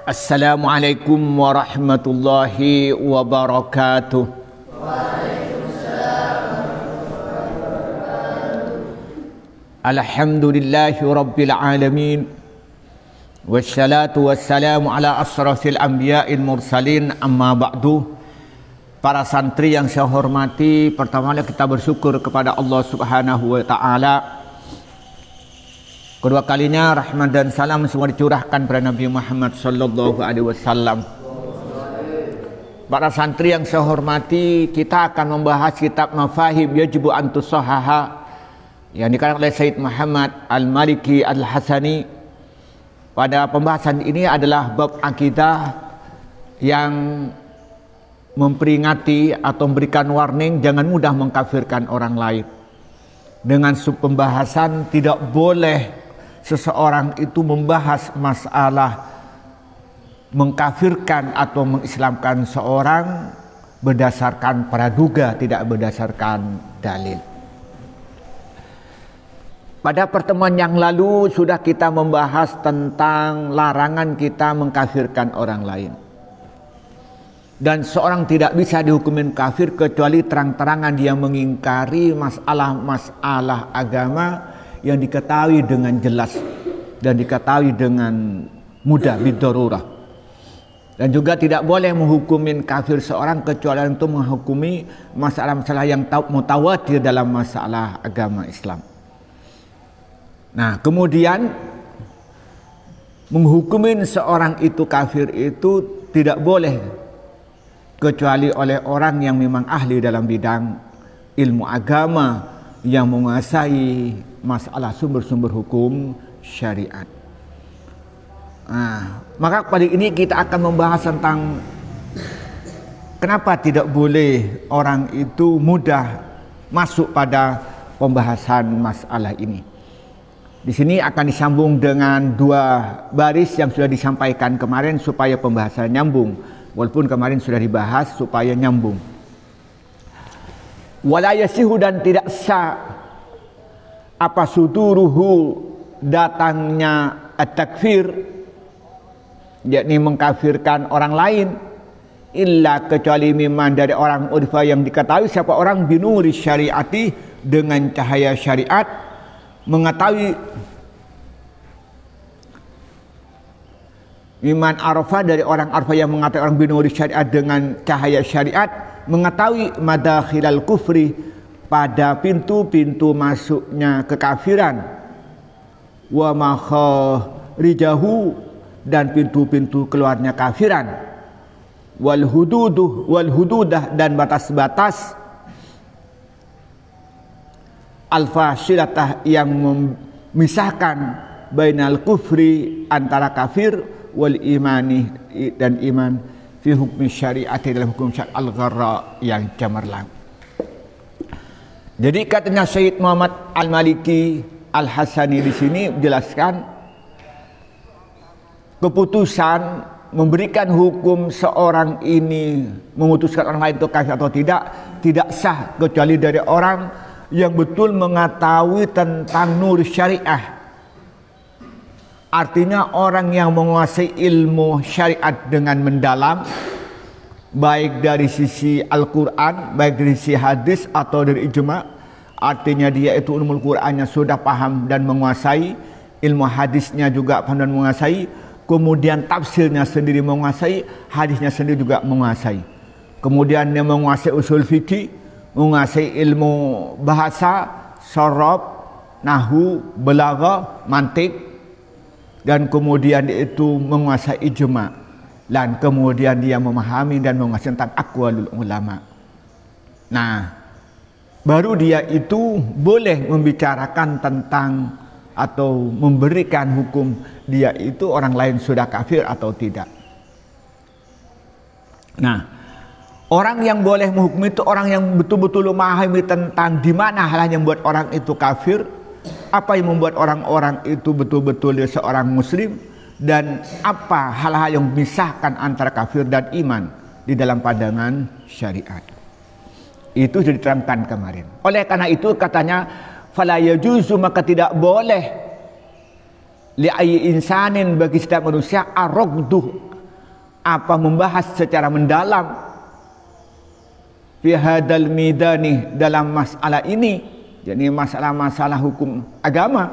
Assalamualaikum warahmatullahi wabarakatuh. Alhamdulillahi rabbil alamin. Wassalatu wassalamu ala asrafil anbiya'il mursalin, amma ba'du. Para santri yang saya hormati, pertama kita bersyukur kepada Allah Subhanahu wa taala. Kedua kalinya rahmat dan salam semua dicurahkan pada Nabi Muhammad sallallahu alaihi wasallam. Para santri yang saya hormati, kita akan membahas kitab Mafahim Yajibu an Tusahhaha yang dikarang oleh Sayyid Muhammad Al-Maliki Al-Hasani. Pada pembahasan ini adalah bab akidah yang memperingati atau memberikan warning jangan mudah mengkafirkan orang lain. Dengan pembahasan tidak boleh seseorang itu membahas masalah mengkafirkan atau mengislamkan seorang berdasarkan praduga, tidak berdasarkan dalil. Pada pertemuan yang lalu sudah kita membahas tentang larangan kita mengkafirkan orang lain. Dan seorang tidak bisa dihukumin kafir kecuali terang-terangan dia mengingkari masalah-masalah agama yang diketahui dengan jelas dan diketahui dengan mudah, bidarurah. Dan juga tidak boleh menghukumin kafir seorang kecuali untuk menghukumi masalah-masalah yang mutawatir dalam masalah agama Islam. Nah, kemudian menghukumin seorang itu kafir itu tidak boleh kecuali oleh orang yang memang ahli dalam bidang ilmu agama, yang menguasai masalah sumber-sumber hukum syariat. Nah, maka kali ini kita akan membahas tentang kenapa tidak boleh orang itu mudah masuk pada pembahasan masalah ini. Di sini akan disambung dengan dua baris yang sudah disampaikan kemarin supaya pembahasan nyambung. Walaupun kemarin sudah dibahas supaya nyambung. Wala yasihu, dan tidak sah apa suduruhu datangnya at-takfir, yakni mengkafirkan orang lain, illa kecuali mimman dari orang urfa yang diketahui siapa orang binuri syariati dengan cahaya syariat, mengetahui mimman arfa dari orang arfa yang mengetahui orang binuri syariat dengan cahaya syariat, mengetahui madakhilal kufri pada pintu-pintu masuknya kekafiran, wa makharijahu dan pintu-pintu keluarnya kafiran, wal hududah dan batas-batas, al fasilatah yang memisahkan bainal kufri antara kafir wal imani dan iman fi hukmi syariati dalam hukum syariat al-gharra yang cemerlang. Jadi katanya Sayyid Muhammad Al-Maliki Al-Hasani di sini menjelaskan keputusan memberikan hukum seorang ini memutuskan orang lain itu kafir atau tidak sah kecuali dari orang yang betul mengetahui tentang nur syariah. Artinya orang yang menguasai ilmu syariat dengan mendalam, baik dari sisi Al-Quran, baik dari sisi hadis atau dari ijma'. Artinya dia itu ilmu Al-Qurannya sudah paham dan menguasai, ilmu hadisnya juga paham dan menguasai, kemudian tafsirnya sendiri menguasai, hadisnya sendiri juga menguasai. Kemudian dia menguasai usul fikih, menguasai ilmu bahasa, sharaf, nahwu, balaghah, mantik, dan kemudian dia itu menguasai ijma', dan kemudian dia memahami dan menguasai tentang aqwalul ulama. Nah, baru dia itu boleh membicarakan tentang atau memberikan hukum dia itu orang lain sudah kafir atau tidak. Nah, orang yang boleh menghukum itu orang yang betul-betul memahami tentang di mana hal yang membuat orang itu kafir, apa yang membuat orang-orang itu betul-betul dia seorang muslim, dan apa hal-hal yang memisahkan antara kafir dan iman di dalam pandangan syariat. Itu sudah diterangkan kemarin. Oleh karena itu katanya fala yajuzu, maka tidak boleh li ayyi insanin bagi setiap manusia arogduh apa membahas secara mendalam fi hadal midani, dalam masalah ini, jadi masalah-masalah hukum agama,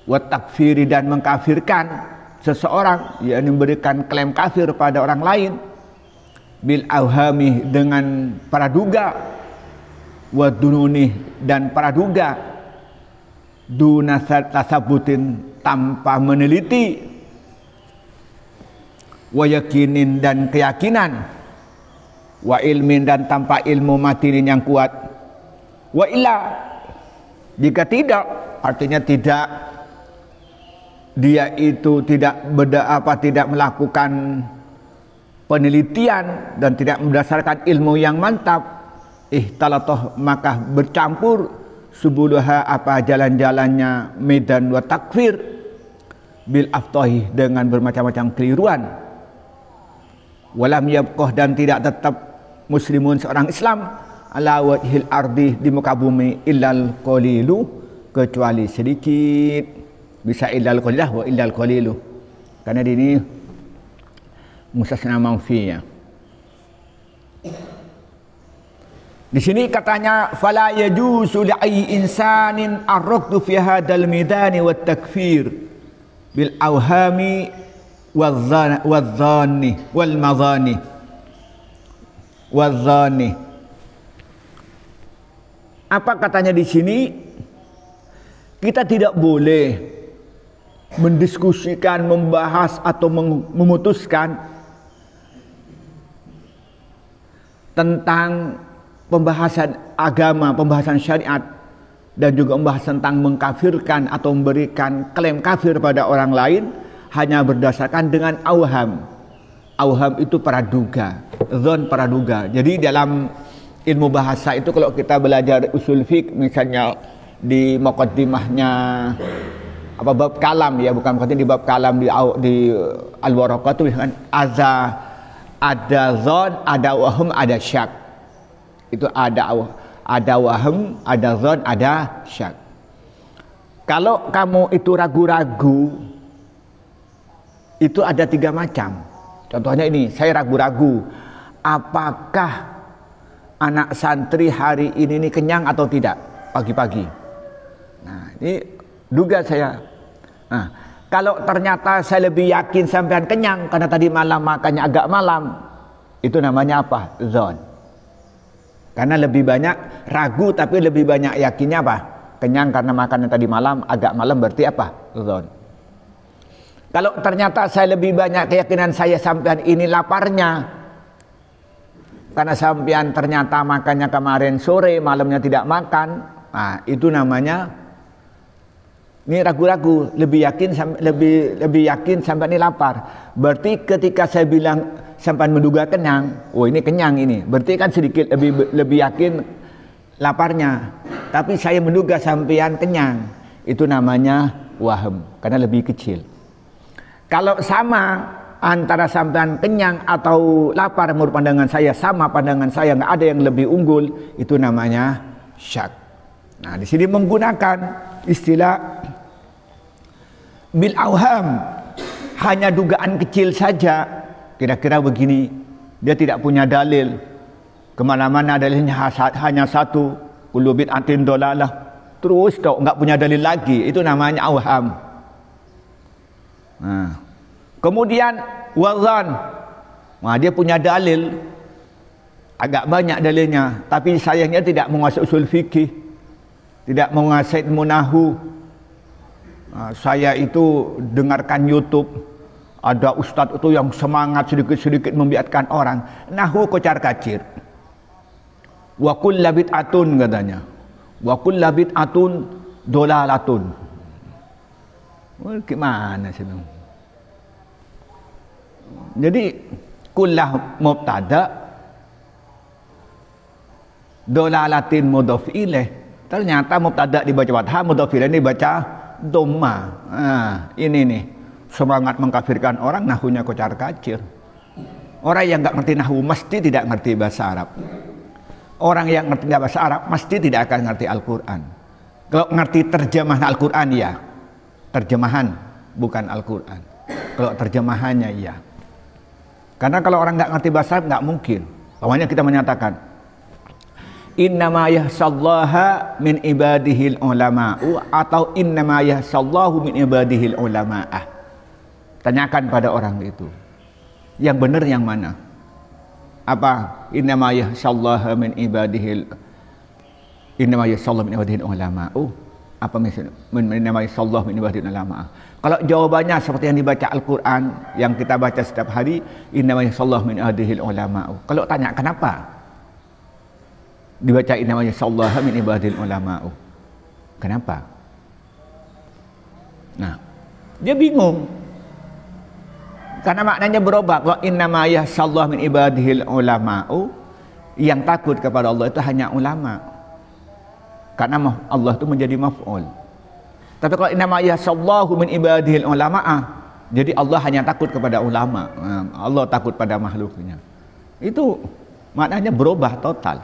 wa takfiri, dan mengkafirkan seseorang, yakni memberikan klaim kafir pada orang lain, bil awhami, dengan praduga, wa dununi, dan praduga, duna tasabutin, tanpa meneliti, wa yakinin, dan keyakinan, wa ilmin, dan tanpa ilmu matinin yang kuat, wa illa, jika tidak, artinya tidak, dia itu tidak tidak melakukan penelitian dan tidak berdasarkan ilmu yang mantap, ihtalatoh, maka bercampur, subuluha, apa jalan-jalannya medan wa takfir, bil aftohi, dengan bermacam-macam keliruan, walam yabqah, dan tidak tetap muslimun, seorang Islam, ala wajhil ardi, di muka bumi, illal qalilu, kecuali sedikit. Bisa illal qalilah wa illal qalilu, karena ini mustasna manfiya. Di sini katanya fala yajuzu li ayyi insanin ar-raqdu fi hadzal midani wat takfir bil awhami wadh-dhanni wal madhani wadh-dhanni. Apa katanya di sini? Kita tidak boleh mendiskusikan, membahas, atau memutuskan tentang pembahasan agama, pembahasan syariat, dan juga membahas tentang mengkafirkan atau memberikan klaim kafir pada orang lain hanya berdasarkan dengan auham. Auham itu praduga, dzon praduga. Jadi dalam ilmu bahasa itu, kalau kita belajar usul fiqh, misalnya di muqaddimahnya apa, bab kalam, ya bukan di bab kalam, di al-waraqah itu kan ada zon, ada waham, ada syak. Itu ada waham, ada zon, ada syak. Kalau kamu itu ragu-ragu, itu ada 3 macam. Contohnya ini, saya ragu-ragu, apakah anak santri hari ini kenyang atau tidak pagi-pagi. Nah, ini duga saya. Nah, kalau ternyata saya lebih yakin sampean kenyang karena tadi malam makannya agak malam, itu namanya apa? Zon. Karena lebih banyak ragu tapi lebih banyak yakinnya apa? Kenyang karena makannya tadi malam agak malam, berarti apa? Zon. Kalau ternyata saya lebih banyak keyakinan saya sampean ini laparnya karena sampean ternyata makannya kemarin sore, malamnya tidak makan, nah itu namanya ini ragu-ragu, lebih yakin sampai ini lapar. Berarti ketika saya bilang sampai menduga kenyang, oh ini kenyang ini, berarti kan sedikit lebih yakin laparnya. Tapi saya menduga sampean kenyang, itu namanya waham, karena lebih kecil. Kalau sama antara sampean kenyang atau lapar, menurut pandangan saya sama, pandangan saya nggak ada yang lebih unggul, itu namanya syak. Nah, di sini menggunakan istilah bil awham, hanya dugaan kecil saja, kira-kira begini, dia tidak punya dalil, kemana-mana dalilnya hanya satu, kullu bid'atin dolalah, terus kok nggak punya dalil lagi, itu namanya awham. Nah, kemudian wazan, nah, dia punya dalil, agak banyak dalilnya, tapi sayangnya tidak menguasai usul fikih, tidak menguasai ilmu nahwu. Saya itu dengarkan YouTube, ada ustadz itu yang semangat sedikit-sedikit membiatkan orang nahwu kocar kacir. Wa kullu bid'atun, katanya. Wa kullu bid'atun dolalatun. Gimana sih? Jadi kullah mubtada, dolalatin mudhaf ilaih. Ternyata mubtada dibaca fathah, mudhaf ilaih dibaca dhamma. Nah, ini nih semangat mengkafirkan orang, nahunya kocar kacir. Orang yang nggak ngerti nahwu mesti tidak ngerti bahasa Arab. Orang yang ngerti bahasa Arab mesti tidak akan ngerti Al-Quran. Kalau ngerti terjemahan Al-Quran ya, terjemahan bukan Al-Quran. Kalau terjemahannya iya. Karena kalau orang nggak ngerti bahasa Arab nggak mungkin. Pokoknya kita menyatakan innama yahsallaha min ibadihil ulama'u atau innama yahsallahu min ibadihil ulama'ah. Tanyakan pada orang itu. Yang benar yang mana? Apa? Innama yahsallaha min ibadihil ulama'u. Apa maksudnya? Innama yahsallahu min ibadihil ulama'ah. Kalau jawabannya seperti yang dibaca Al-Quran, yang kita baca setiap hari, innama yahsallahu min ibadihil ulama'u. Kalau tanya kenapa dibaca innama yahsallahu min ibadihil ulama'u, kenapa? Nah, dia bingung. Karena maknanya berubah. Wa innama yahsallahu min ibadihil ulama'u, yang takut kepada Allah itu hanya ulama. Karena Allah itu menjadi maf'ul. Tapi kalau innama yahsallahu min ibadihil ulama'ah, jadi Allah hanya takut kepada ulama. Allah takut pada makhluknya. Itu maknanya berubah total.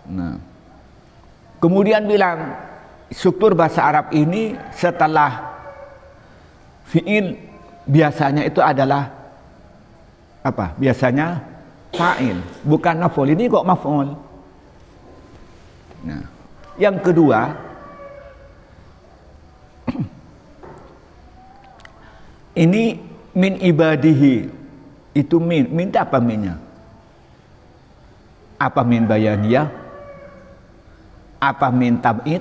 Nah, kemudian bilang struktur bahasa Arab ini setelah fi'il biasanya itu adalah apa? Biasanya fa'il, bukan maf'ul. Ini kok maf'ul. Nah, yang kedua, ini min ibadihi, itu minta apa minnya? Apa min bayaniyah? Apa min tab'id?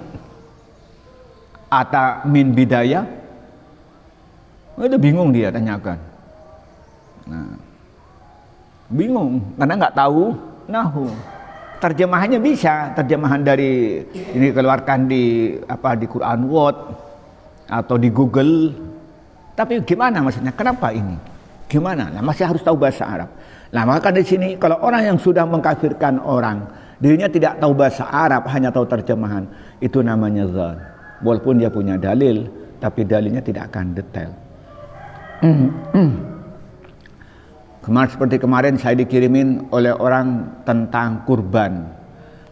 Atau min bidayah? Itu bingung dia tanyakan. Nah, bingung karena nggak tahu nahu. Terjemahannya bisa, terjemahan dari ini keluarkan di di Quran Word atau di Google. Tapi gimana maksudnya? Kenapa ini? Gimana? Nah, masih harus tahu bahasa Arab. Nah, maka di sini kalau orang yang sudah mengkafirkan orang, dirinya tidak tahu bahasa Arab, hanya tahu terjemahan, itu namanya zon. Walaupun dia punya dalil, tapi dalilnya tidak akan detail. Seperti kemarin saya dikirimin oleh orang tentang kurban.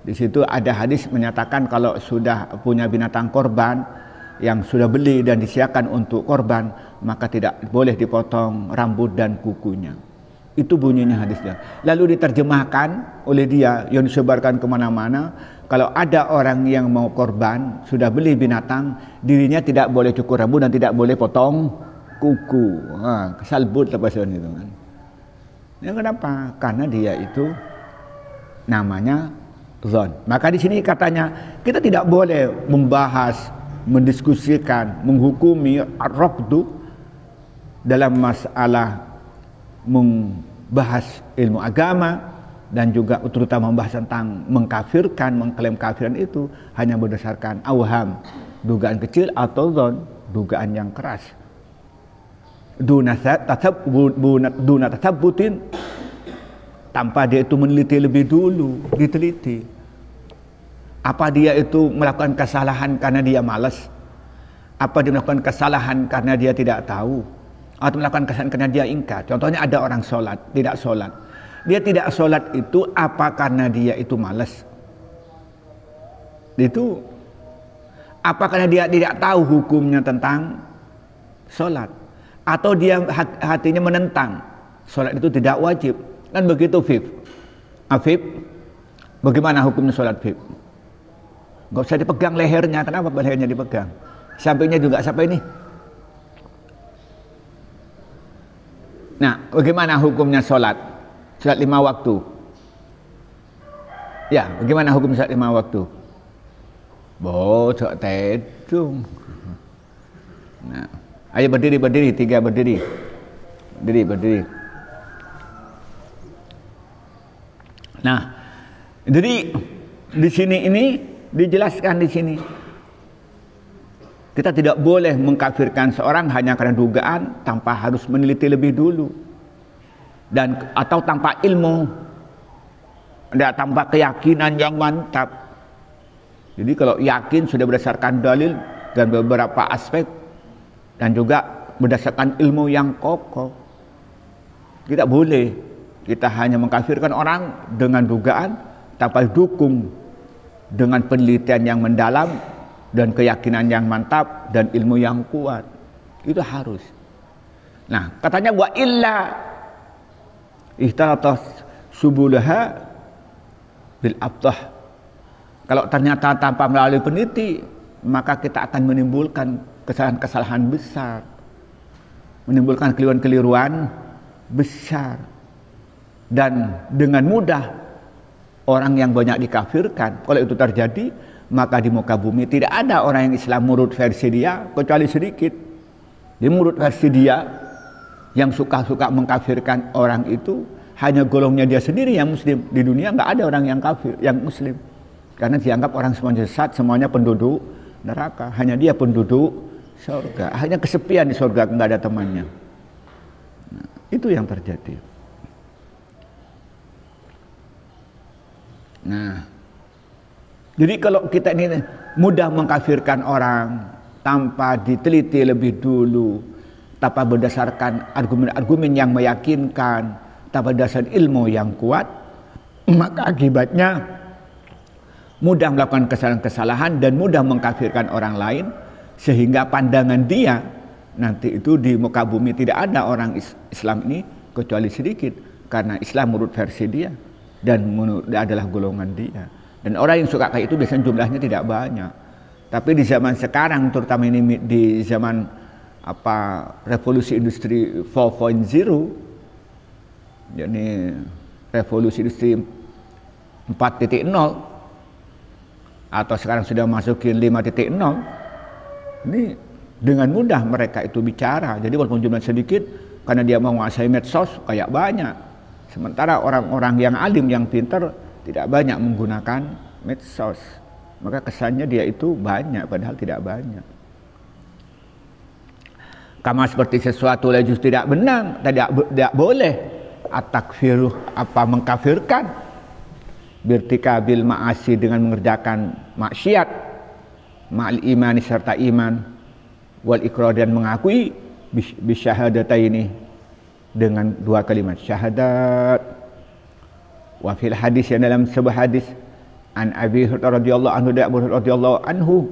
Di situ ada hadis menyatakan kalau sudah punya binatang korban yang sudah beli dan disiapkan untuk korban, maka tidak boleh dipotong rambut dan kukunya. Itu bunyinya hadisnya. Lalu diterjemahkan oleh dia yang disebarkan kemana-mana. Kalau ada orang yang mau korban, sudah beli binatang, dirinya tidak boleh cukur rambut dan tidak boleh potong kuku. Kesalbut lepasan itu kan. Yang kenapa? Karena dia itu namanya zon. Maka di sini katanya kita tidak boleh membahas, mendiskusikan, menghukumi ar-raqdu dalam masalah membahas ilmu agama dan juga terutama membahas tentang mengkafirkan, mengklaim kafiran itu hanya berdasarkan awham, dugaan kecil atau zon, dugaan yang keras. Duna tasabbutin, tanpa dia itu meneliti lebih dulu, diteliti. Apa dia itu melakukan kesalahan karena dia malas? Apa dia melakukan kesalahan karena dia tidak tahu? Atau melakukan kesalahan karena dia ingkar? Contohnya ada orang sholat, tidak sholat. Dia tidak sholat itu apa karena dia itu malas? Itu apa karena dia tidak tahu hukumnya tentang sholat? Atau dia hatinya menentang sholat itu tidak wajib? Kan begitu, Fib. Afib, bagaimana hukumnya sholat, Fib? Gak usah dipegang lehernya. Kenapa lehernya dipegang? Sampingnya juga sampai ini. Nah, bagaimana hukumnya sholat? Sholat 5 waktu. Ya, bagaimana hukum sholat 5 waktu? Bocok tedung. Nah, ayo berdiri, 3 berdiri. Berdiri. Nah, jadi di sini ini dijelaskan di sini. Kita tidak boleh mengkafirkan seorang hanya karena dugaan tanpa harus meneliti lebih dulu. Dan atau tanpa ilmu. Dan tanpa keyakinan yang mantap. Jadi kalau yakin sudah berdasarkan dalil dan beberapa aspek dan juga berdasarkan ilmu yang kokoh. Tidak boleh kita hanya mengkafirkan orang dengan dugaan tanpa dukung dengan penelitian yang mendalam dan keyakinan yang mantap dan ilmu yang kuat. Itu harus. Nah, katanya wa illa Ihtalatah subulaha bil abtah. Kalau ternyata tanpa melalui peneliti, maka kita akan menimbulkan kesalahan-kesalahan besar, menimbulkan keliruan-keliruan besar, dan dengan mudah orang yang banyak dikafirkan. Kalau itu terjadi, maka di muka bumi tidak ada orang yang Islam menurut versi dia kecuali sedikit. Di menurut versi dia yang suka-suka mengkafirkan orang itu hanya golongnya dia sendiri yang muslim. Di dunia nggak ada orang yang kafir, yang muslim, karena dianggap orang semuanya sesat, semuanya penduduk neraka. Hanya dia penduduk surga. Hanya kesepian di surga, nggak ada temannya. Nah, itu yang terjadi. Nah, jadi kalau kita ini mudah mengkafirkan orang tanpa diteliti lebih dulu, tanpa berdasarkan argumen-argumen yang meyakinkan, tanpa dasar ilmu yang kuat, maka akibatnya mudah melakukan kesalahan-kesalahan dan mudah mengkafirkan orang lain, sehingga pandangan dia nanti itu di muka bumi tidak ada orang Islam ini kecuali sedikit, karena Islam menurut versi dia dan menurut dia adalah golongan dia. Dan orang yang suka kayak itu biasanya jumlahnya tidak banyak. Tapi di zaman sekarang, terutama ini di zaman revolusi industri 4.0, yakni revolusi industri 4.0, atau sekarang sudah masukin 5.0, ini dengan mudah mereka itu bicara. Jadi walaupun jumlah sedikit, karena dia menguasai medsos kayak banyak. Sementara orang-orang yang alim, yang pintar tidak banyak menggunakan medsos, maka kesannya dia itu banyak padahal tidak banyak. Kama seperti sesuatu lajus tidak benar, tidak boleh at-takfiru mengkafirkan, birtikabil ma'asi dengan mengerjakan maksiat, ma'al imani serta iman, wal ikrar dan mengakui, bisyahadataini dengan dua kalimat syahadat. Wa fil hadis, yang dalam sebuah hadis, an Abi Hurairah radhiyallahu anhu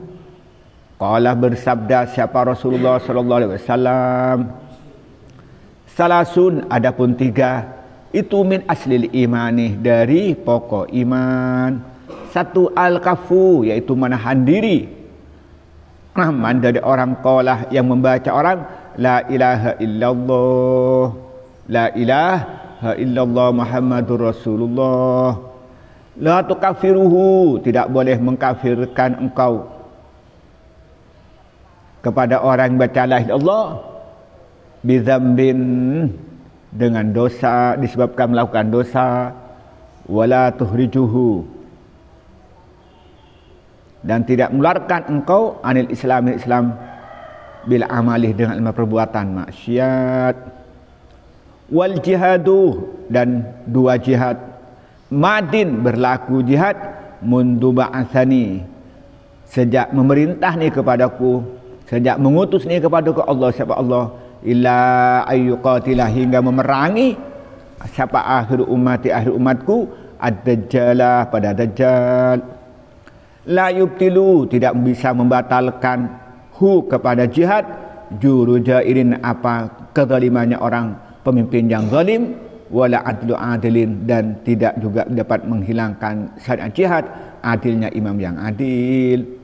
qala, bersabda siapa Rasulullah sallallahu alaihi wasallam, salasun, adapun tiga, itu min aslil imani, dari pokok iman. Satu, al-kafu, yaitu menahan diri, aman dari orang qala, yang membaca orang la ilaha illallah, la ilaha illallah Muhammadur Rasulullah. La tukafiruhu, tidak boleh mengkafirkan engkau kepada orang yang baca la ilaha illallah bidzambin, dengan dosa, disebabkan melakukan dosa, wala tuhrijuhu, dan tidak mengeluarkan engkau anil Islam bil amalih, dengan perbuatan maksiat, wal jihadu, dan dua jihad, madin, berlaku jihad, mundu ba'athani, sejak memerintah nih kepadaku, sejak mengutus nih kepadaku Allah, siapa Allah, illa ayyuqatilah, hingga memerangi siapa akhir umatku, ad-dajjalah, pada dajjal. La yubtilu, tidak bisa membatalkan hu, kepada jihad, juru jairin, kezalimannya orang pemimpin yang zalim, wala adlu adilin, dan tidak juga dapat menghilangkan syariat jihad, adilnya imam yang adil.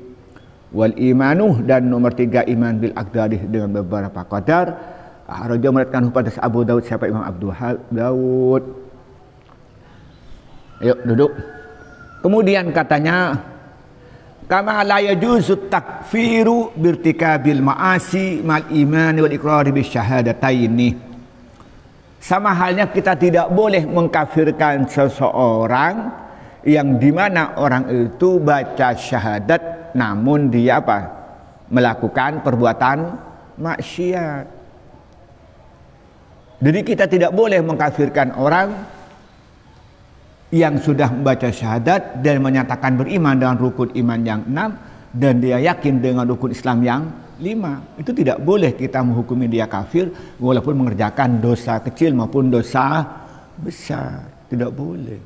Wal imanuh, dan nomor tiga, iman bil aqdarih, dengan beberapa qadar. Raja meriwayatkan pada Abu Daud, siapa Imam Abu Daud. Yuk duduk. Kemudian katanya, kama la yajuzu takfiru birtikabil ma'asi mal iman wal iqrar bi syahadataini. Sama halnya kita tidak boleh mengkafirkan seseorang yang dimana orang itu baca syahadat namun dia melakukan perbuatan maksiat. Jadi kita tidak boleh mengkafirkan orang yang sudah membaca syahadat dan menyatakan beriman dengan rukun iman yang 6 dan dia yakin dengan rukun Islam yang 5. Itu tidak boleh kita menghukumi dia kafir walaupun mengerjakan dosa kecil maupun dosa besar. Tidak boleh.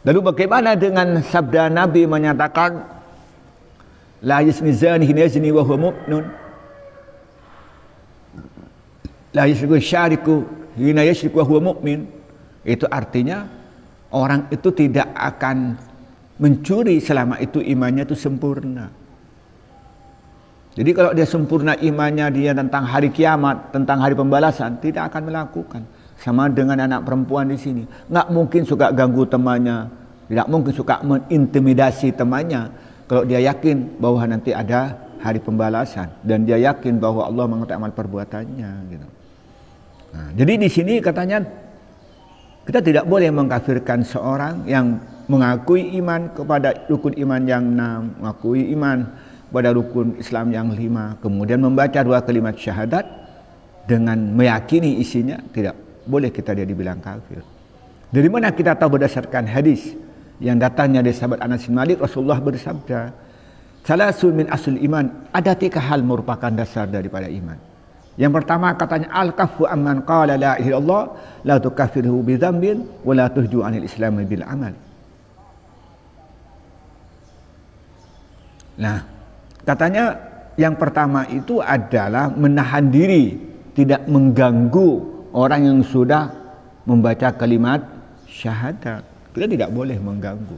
Lalu bagaimana dengan sabda Nabi menyatakan la yazni zani hina yazni wa huwa mu'minun, La yusyriku syariku hina yusyriku wa huwa mu'min. Itu artinya orang itu tidak akan mencuri selama itu imannya itu sempurna. Jadi kalau dia sempurna imannya dia tentang hari kiamat, tentang hari pembalasan, tidak akan melakukan. Sama dengan anak perempuan di sini, nggak mungkin suka ganggu temannya, tidak mungkin suka mengintimidasi temannya. Kalau dia yakin bahwa nanti ada hari pembalasan dan dia yakin bahwa Allah mengetahui amal perbuatannya. Gitu. Nah, jadi di sini katanya kita tidak boleh mengkafirkan seorang yang mengakui iman kepada rukun iman yang 6, mengakui iman pada rukun Islam yang 5, kemudian membaca 2 kalimat syahadat dengan meyakini isinya, tidak boleh kita dia dibilang kafir. Dari mana kita tahu? Berdasarkan hadis yang datangnya dari sahabat Anas bin Malik, Rasulullah bersabda, salasun min asul iman, ada 3 hal merupakan dasar daripada iman. Yang pertama katanya al-kafu amman qala la ilaha illallah la tukaffiruhu bi dzambin wa la tuhju anil islam bil amal. Nah, katanya yang pertama itu adalah menahan diri, tidak mengganggu orang yang sudah membaca kalimat syahadat. Kita tidak boleh mengganggu,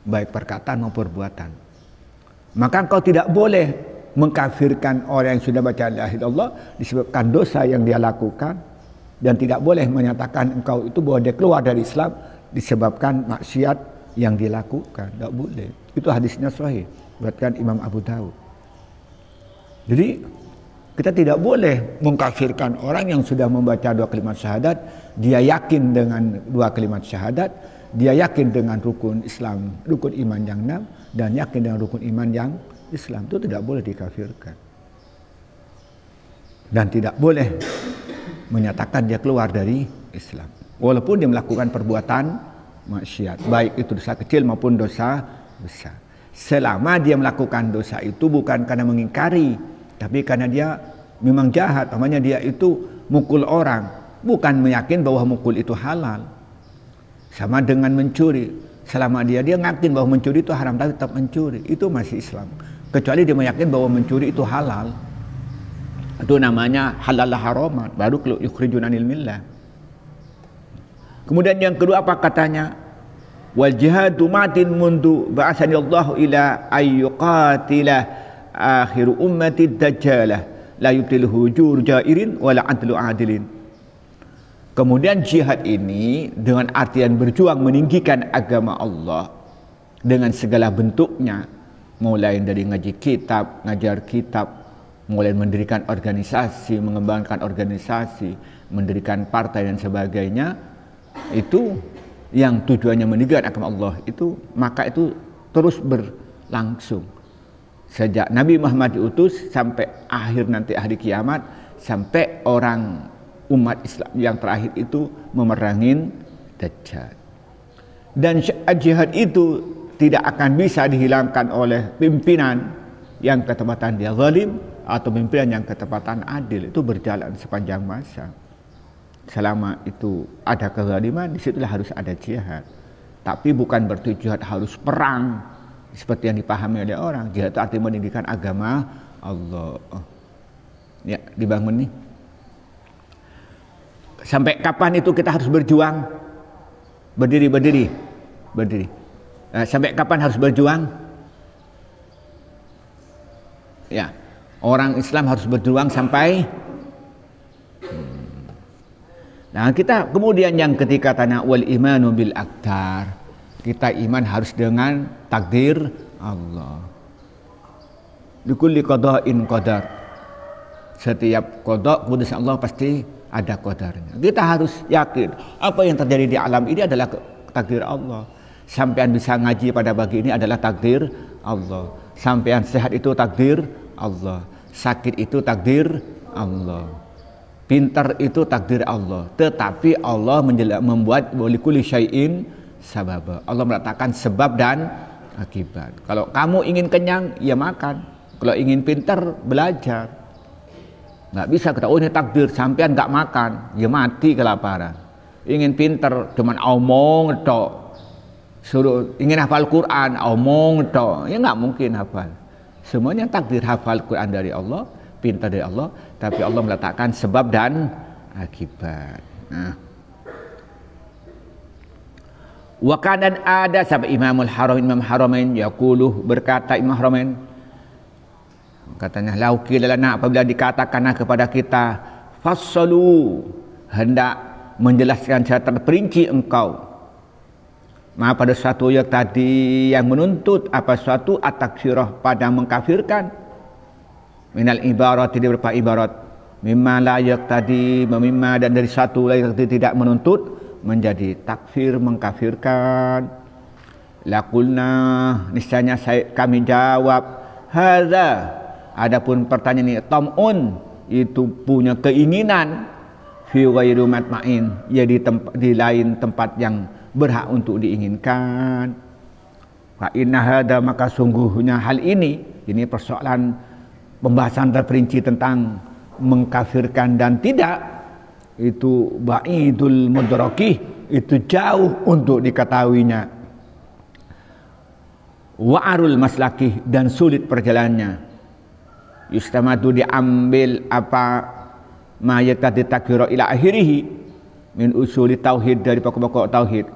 baik perkataan maupun perbuatan. Maka engkau tidak boleh mengkafirkan orang yang sudah baca la ilaha illallah disebabkan dosa yang dia lakukan, dan tidak boleh menyatakan engkau itu bahwa dia keluar dari Islam disebabkan maksiat yang dilakukan. Tidak boleh. Itu hadisnya sahih, buatkan Imam Abu Dawud. Jadi kita tidak boleh mengkafirkan orang yang sudah membaca 2 kalimat syahadat, dia yakin dengan 2 kalimat syahadat, dia yakin dengan rukun Islam, rukun iman yang 6, dan yakin dengan rukun iman yang Islam. Itu tidak boleh dikafirkan. Dan tidak boleh menyatakan dia keluar dari Islam. Walaupun dia melakukan perbuatan maksiat, baik itu dosa kecil maupun dosa besar. Selama dia melakukan dosa itu bukan karena mengingkari, tapi karena dia memang jahat, namanya dia itu mukul orang, bukan meyakin bahwa mukul itu halal. Sama dengan mencuri, selama dia yakin bahwa mencuri itu haram tapi tetap mencuri, itu masih Islam. Kecuali dia meyakin bahwa mencuri itu halal, itu namanya halal haramat, baru yukhrijun anil millah. Kemudian yang kedua apa katanya? Wal jihadu matin mundu ba'asani Allah ila ayyuqatila akhiru ummati dajjalah la yubtiluhu jur jairin wala adlu adilin. Kemudian jihad ini dengan artian berjuang meninggikan agama Allah dengan segala bentuknya, mulai dari ngaji kitab, ngajar kitab, mulai mendirikan organisasi, mengembangkan organisasi, mendirikan partai dan sebagainya, itu yang tujuannya meninggikan agama Allah itu, maka itu terus berlangsung sejak Nabi Muhammad diutus sampai akhir nanti hari kiamat, sampai orang umat Islam yang terakhir itu memerangin Dajjal. Dan jihad itu tidak akan bisa dihilangkan oleh pimpinan yang ketepatan dia zalim atau pimpinan yang ketepatan adil. Itu berjalan sepanjang masa. Selama itu ada kezaliman, disitulah harus ada jihad. Tapi bukan berarti jihad harus perang seperti yang dipahami oleh orang. Jihad itu artinya meninggikan agama Allah. Ya, dibangun nih. Sampai kapan itu kita harus berjuang? Berdiri. Sampai kapan harus berjuang? Ya, orang Islam harus berjuang sampai. Nah, kita kemudian yang ketiga tanya wal imanu bil aqdar. Kita iman harus dengan takdir Allah. Likulli qada'in qadar. Setiap qada' keputusan Allah pasti ada qadarnya. Kita harus yakin apa yang terjadi di alam ini adalah takdir Allah. Sampean bisa ngaji pada pagi ini adalah takdir Allah. Sampean sehat itu takdir Allah. Sakit itu takdir Allah. Pintar itu takdir Allah. Tetapi Allah membuat likulli syai'in sababa. Allah meletakkan sebab dan akibat. Kalau kamu ingin kenyang, ya makan. Kalau ingin pintar, belajar. Nggak bisa kita, oh ini takdir, sampean nggak makan, ya mati kelaparan. Ingin pintar, cuman omong tok. Suruh ingin hafal Quran, omong tok, ya nggak mungkin hafal. Semuanya takdir, hafal Quran dari Allah, perintah dari Allah, tapi Allah meletakkan sebab dan akibat. Nah. Wa kana ada sahabat Imam Haramain yaqulu, berkata Imam Haramain, katanya laukil lana, apabila dikatakan kepada kita fassalu, hendak menjelaskan secara terperinci engkau pada suatu yang tadi yang menuntut apa suatu at-takfirah, pada mengkafirkan, minal ibarat, tidak berupa ibarat, mimma la yaqtadi, mimma, dan dari satu yang tidak menuntut menjadi takfir, mengkafirkan. Laqulna, niscaya kami jawab, hadza, adapun pertanyaan ini tam'un, itu punya keinginan, fi ghairu matma'in, ya di lain tempat yang berhak untuk diinginkan. Fa inna hadza, maka sungguhnya hal ini persoalan pembahasan terperinci tentang mengkafirkan dan tidak, itu ba'idul mudraki, itu jauh untuk diketahuinya, wa'arul maslaki, dan sulit perjalanannya. Yustamadu, diambil apa ma yaqtadi takfira ila akhirih min usuli tauhid, dari pokok-pokok tauhid.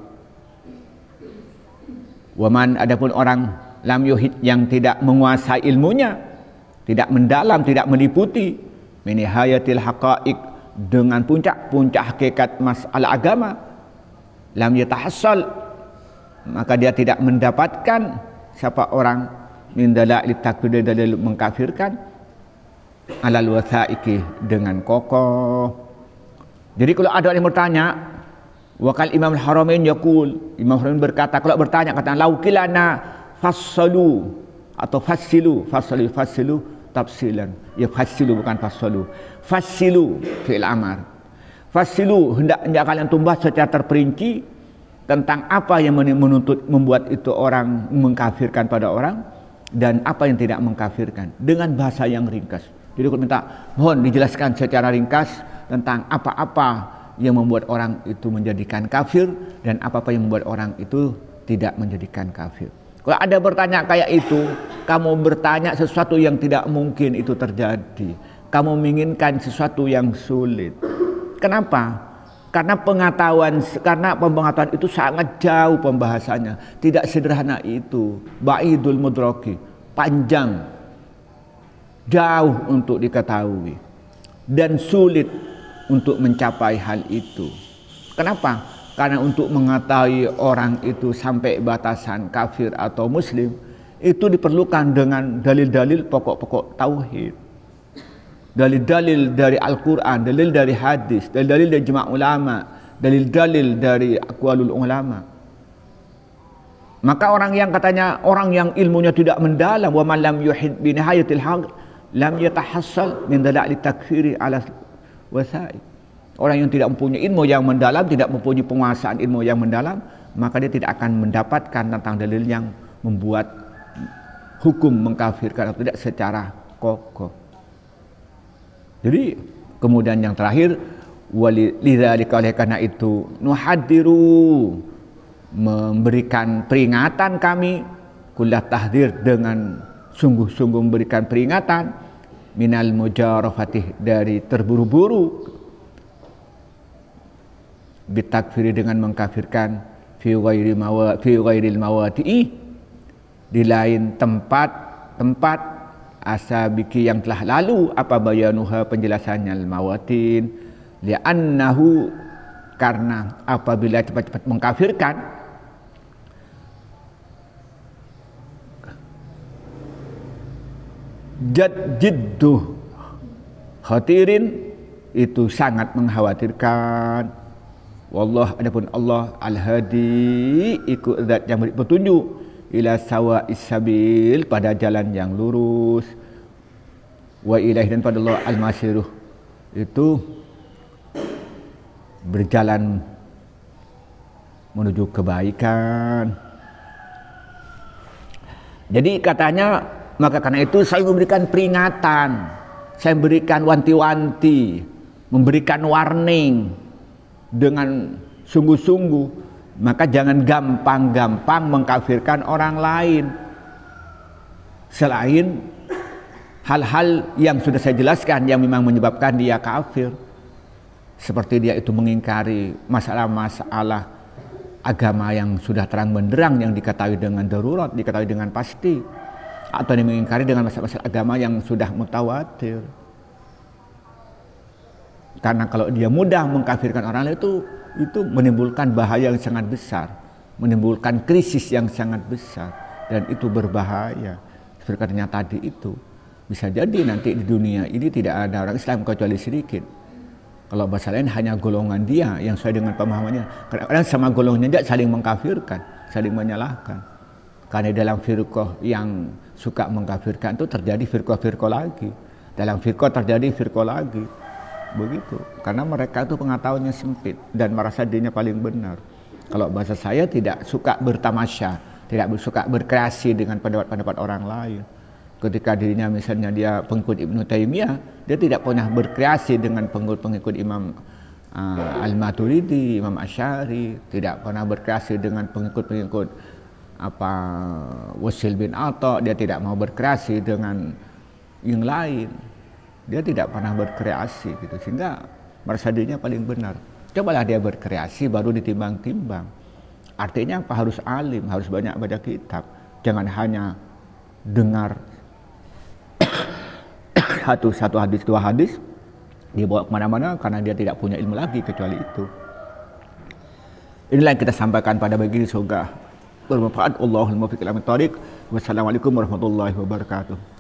Waman, adapun orang lam yuhid, yang tidak menguasai ilmunya, tidak mendalam, tidak meliputi, min nihayatil haqaiq, dengan puncak-puncak hakikat masalah agama, lam yatahassal, maka dia tidak mendapatkan siapa orang min dalail takfir, dalil mengkafirkan, alal wasaiki, dengan kokoh. Jadi kalau ada orang yang bertanya, wakal Imam Haramain yaqul, Imam Haramain berkata, kalau bertanya kata laukilana fassalu atau fassilu tafsilan, ya fassilu bukan fassalu, fassilu fi'il amar, fassilu, hendaknya kalian tumbas secara terperinci tentang apa yang menuntut membuat itu orang mengkafirkan pada orang, dan apa yang tidak mengkafirkan, dengan bahasa yang ringkas. Jadi aku minta mohon dijelaskan secara ringkas tentang apa-apa yang membuat orang itu menjadikan kafir, dan apa-apa yang membuat orang itu tidak menjadikan kafir. Kalau ada bertanya kayak itu, kamu bertanya sesuatu yang tidak mungkin itu terjadi. Kamu menginginkan sesuatu yang sulit. Kenapa? Karena pengetahuan itu sangat jauh pembahasannya. Tidak sederhana itu. Ba'idul mudraki, panjang, jauh untuk diketahui, dan sulit untuk mencapai hal itu. Kenapa? Karena untuk mengetahui orang itu sampai batasan kafir atau muslim, itu diperlukan dengan dalil-dalil pokok-pokok tauhid, dalil-dalil dari Al-Quran, dalil dari hadis, dalil-dalil dari ijma' ulama, dalil-dalil dari aqwalul ulama. Maka orang yang katanya, orang yang ilmunya tidak mendalam, wa man lam yuhid bi nihayatil haq lam yatahassal min dalail takfiri ala wasa'i. Orang yang tidak mempunyai ilmu yang mendalam, tidak mempunyai penguasaan ilmu yang mendalam, maka dia tidak akan mendapatkan tentang dalil yang membuat hukum mengkafirkan atau tidak secara kokoh. Jadi kemudian yang terakhir, walidzalika, oleh karena itu, nuhadiru, memberikan peringatan kami, kullah tahdzir, dengan sungguh-sungguh memberikan peringatan, minal mujarafatih, dari terburu-buru, bitakfiri, dengan mengkafirkan, fi ghairil mawati'i, di lain tempat asabiki yang telah lalu, apa bayanuha, penjelasannya, al-mawatin, li'annahu, karena apabila cepat-cepat mengkafirkan, jiddu khatirin, itu sangat mengkhawatirkan. Wallah, adapun Allah al-hadi, ikut zat yang beri petunjuk, ila sawa'is sabil, pada jalan yang lurus, wa ilaih, dan pada Allah al-masiruh, itu berjalan menuju kebaikan. Jadi katanya, maka karena itu saya memberikan peringatan, saya memberikan wanti-wanti, memberikan warning dengan sungguh-sungguh. Maka jangan gampang-gampang mengkafirkan orang lain selain hal-hal yang sudah saya jelaskan yang memang menyebabkan dia kafir. Seperti dia itu mengingkari masalah-masalah agama yang sudah terang benderang, yang diketahui dengan darurat, diketahui dengan pasti, atau dia mengingkari dengan masalah-masalah agama yang sudah mutawatir. Karena kalau dia mudah mengkafirkan orang lain itu menimbulkan bahaya yang sangat besar, menimbulkan krisis yang sangat besar, dan itu berbahaya. Seperti katanya tadi itu, bisa jadi nanti di dunia ini tidak ada orang Islam kecuali sedikit. Kalau bahasa lain hanya golongan dia yang sesuai dengan pemahamannya. Kadang-kadang sama golongannya dia saling mengkafirkan, saling menyalahkan. Karena dalam firqah yang suka mengkafirkan itu terjadi firqah-firqah lagi. Dalam firqah terjadi firqah lagi. Begitu. Karena mereka itu pengetahuannya sempit dan merasa dirinya paling benar. Kalau bahasa saya tidak suka bertamasya, tidak suka berkreasi dengan pendapat-pendapat orang lain. Ketika dirinya misalnya dia pengikut Ibnu Taimiyah, dia tidak pernah berkreasi dengan pengikut Imam Al-Maturidi, Imam Asy'ari, tidak pernah berkreasi dengan pengikut Wasil bin Atha, dia tidak mau berkreasi dengan yang lain. Dia tidak pernah berkreasi gitu, sehingga merasa dirinya paling benar. Cobalah dia berkreasi baru ditimbang-timbang. Artinya apa? Harus alim, harus banyak baca kitab. Jangan hanya dengar satu hadis, dua hadis, dibawa kemana-mana karena dia tidak punya ilmu lagi kecuali itu. Inilah yang kita sampaikan pada pagi ini, semoga bermanfaat. Allahumma muwaffiq ila aqwamit thoriq. Wassalamualaikum warahmatullahi wabarakatuh.